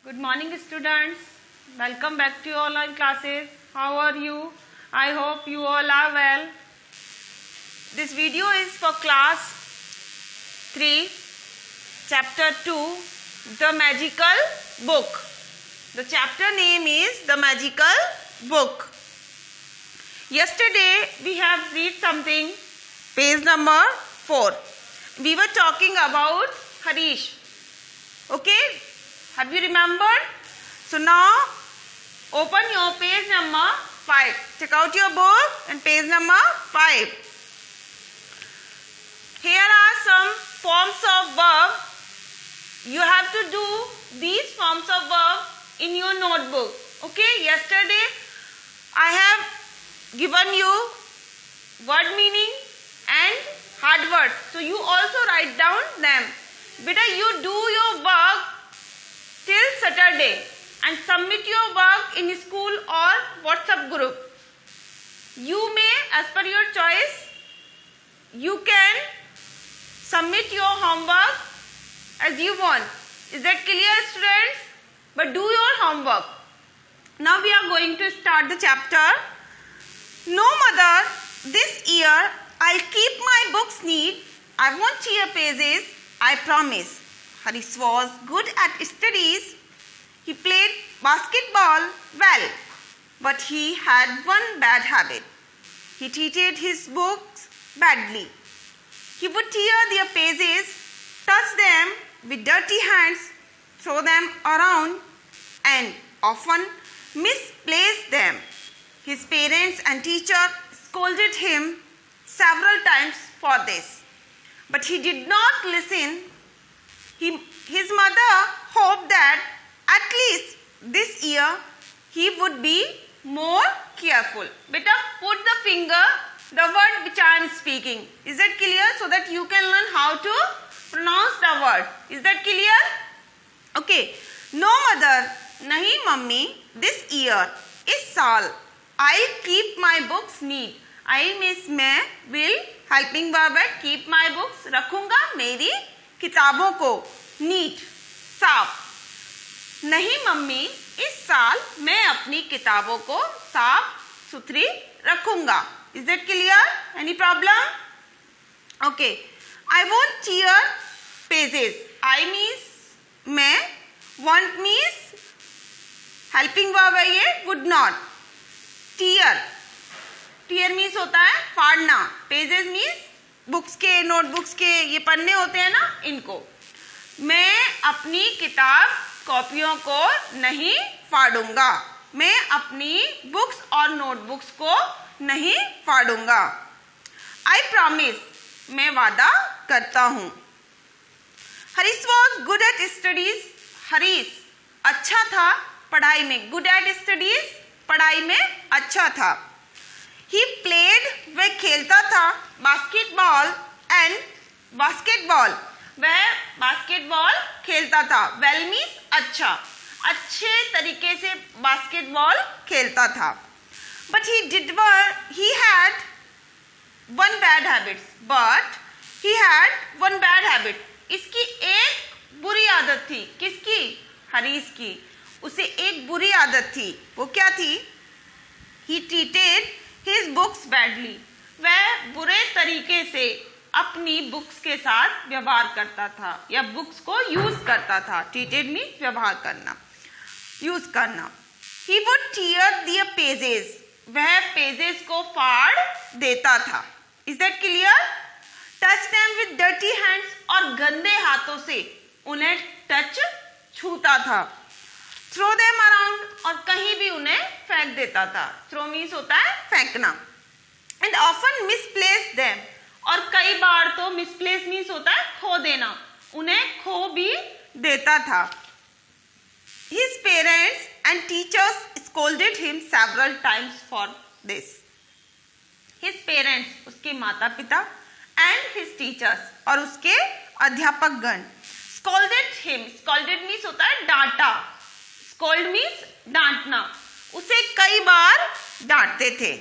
Good morning, students. Welcome back to your online classes. How are you? I hope you all are well. This video is for class 3, chapter 2, The Magical Book. The chapter name is The Magical Book. Yesterday we have read something, page number 4. We were talking about Harish. Okay? Have you remembered? So now open your page number 5. Check out your book and page number 5. Here are some forms of verb. You have to do these forms of verb in your notebook. Okay? Yesterday I have given you word meaning and hard words. So you also write down them. Beta, you do your work till Saturday and submit your work in school or WhatsApp group. You may, as per your choice, you can submit your homework as you want. Is that clear, students? But do your homework. Now we are going to start the chapter. No, mother, this year I'll keep my books neat. I won't tear pages, I promise. Harish was good at studies. He played basketball well, but he had one bad habit. He treated his books badly. He would tear their pages, touch them with dirty hands, throw them around, and often misplace them. His parents and teacher scolded him several times for this, but he did not listen. His mother hoped that at least this year he would be more careful. Beta, put the finger, the word which I am speaking. Is that clear? So that you can learn how to pronounce the word. Is that clear? Okay. No, mother. Nahi, mummy. This year, इस साल, I'll keep my books neat. I means मैं will helping verb है keep my books, रखूंगा मेरी किताबों को NEET, साफ. नहीं मम्मी, इस साल मैं अपनी किताबों को साफ सुथरी रखूंगा. Is that clear? Any problem? Okay. I won't tear pages. I means मैं, want means helping verb है ये, would not. Tear. Tear means होता है फाड़ना. Pages means बुक्स के, नोटबुक्स के ये पन्ने होते हैं ना, इनको. मैं अपनी किताब कॉपियों को नहीं फाड़ूंगा. मैं अपनी बुक्स और नोटबुक्स को नहीं फाड़ूंगा. I promise. मैं वादा करता हूँ. Harish was good at studies. Harish अच्छा था पढ़ाई में. Good at studies, पढ़ाई में अच्छा था. He played, वह खेलता था बास्केटबॉल एंड बास्केटबॉल, वह बास्केटबॉल खेलता था. वेल मीन्स अच्छा, अच्छे तरीके से बास्केटबॉल खेलता था. But he had one bad habit. But he had one bad habit. इसकी एक बुरी आदत थी. किसकी? हरीश की. उसे एक बुरी आदत थी. वो क्या थी? He treated his books badly. वह बुरे तरीके से अपनी बुक्स के साथ व्यवहार करता था या बुक्स को यूज करता था. Treated means व्यवहार करना, यूज करना. He would tear their pages. वह पेजेस को फाड़ देता था. Is that clear? Touch them with dirty hands. और गंदे हाथों से उन्हें टच छूता था. Throw them around. और कहीं भी उन्हें फेंक देता था. Throw means होता है फेंकना. And often misplace them. और कई बार तो misplace means होता है खो देना. उन्हें खो भी देता था. His parents and teachers scolded him several times for this. His parents, उसके माता पिता, and his teachers, और उसके अध्यापक गण, scolded him. Scolded means होता है डांटा. Scold means डांटना. उसे कई बार डांटते थे.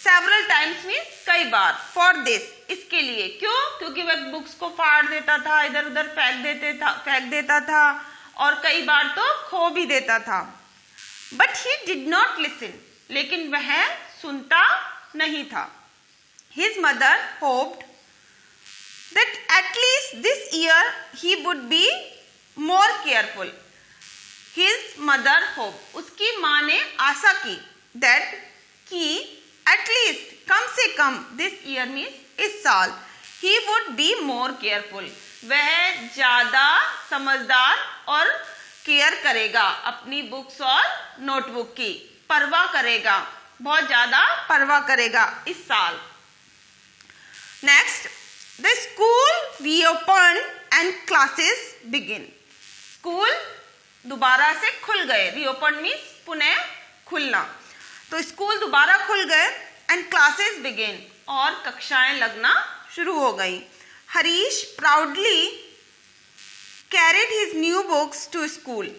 Several times means कई बार. For this, इसके लिए. क्यों? क्योंकि वह बुक्स को फाड़ देता था, इधर उधर फेंक देता था और कई बार तो खो भी देता था। But he did not listen, लेकिन वह सुनता नहीं था। His mother hoped that at least this year he would be more careful. His mother hope, उसकी माँ ने आशा की, दैट कि एट लीस्ट कम से कम दिस ईयर मीन्स इस साल, he would be more careful, वह ज्यादा समझदार और केयर करेगा, अपनी बुक्स और नोटबुक की परवाह करेगा, बहुत ज्यादा परवाह करेगा इस साल। Next, the school reopen and classes begin. School दोबारा से खुल गए, रीओपन मीन्स पुनः खुलना, तो स्कूल दोबारा खुल गए एंड क्लासेस बिगिन, और कक्षाएं लगना शुरू हो गई। Harish proudly carried his new books to school.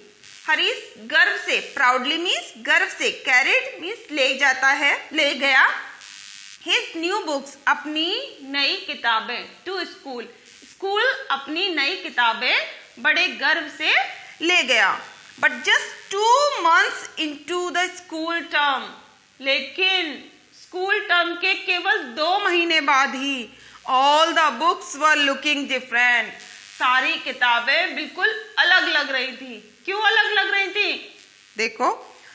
Harish गर्व से, प्राउडली मीन्स गर्व से, कैरिड मीन्स ले जाता है, ले गया, हिज न्यू बुक्स अपनी नई किताबें, टू स्कूल, स्कूल अपनी नई किताबें बड़े गर्व से ले गया। But just 2 months into the school term, लेकिन स्कूल टर्म के केवल 2 महीने बाद ही all the books were looking different, सारी किताबें बिल्कुल अलग लग रही थी। क्यों अलग लग रही थी? देखो,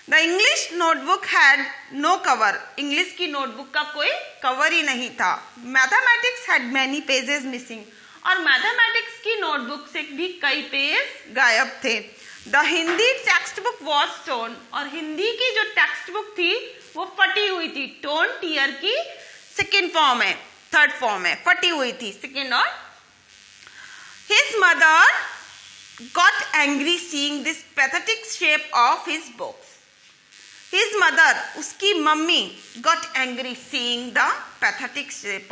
the English notebook had no cover, English की नोटबुक का कोई कवर ही नहीं था। Mathematics had many pages missing, और मैथमेटिक्स की नोटबुक से भी कई पेज गायब थे। The Hindi text book was torn, और हिंदी की जो टेक्स्ट बुक थी वो फटी हुई थी। टोर्न टीयर की सेकेंड फॉर्म है, थर्ड फॉर्म है, फटी हुई थी, सेकेंड। और his mother got angry seeing this pathetic shape of his books. His mother, उसकी mummy, got angry seeing the pathetic shape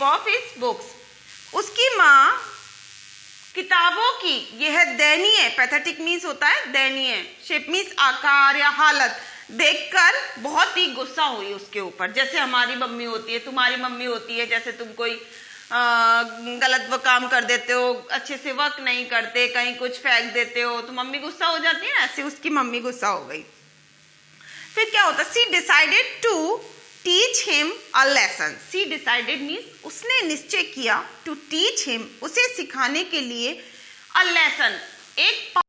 of his books. उसकी माँ किताबों की यह दयनीय, पैथेटिक मीन्स होता है दयनीय, शेप मीन्स आकार या हालत देखकर बहुत ही गुस्सा हुई उसके ऊपर। जैसे हमारी मम्मी होती है, तुम्हारी मम्मी होती है, जैसे तुम कोई गलत वो काम कर देते हो, अच्छे से वर्क नहीं करते, कहीं कुछ फेंक देते हो, तो मम्मी गुस्सा हो जाती है ना, ऐसे उसकी मम्मी गुस्सा हो गई। फिर क्या होता? She decided to teach him a lesson. She decided means उसने निश्चय किया, टू टीच हिम, उसे सिखाने के लिए, अ लेसन, एक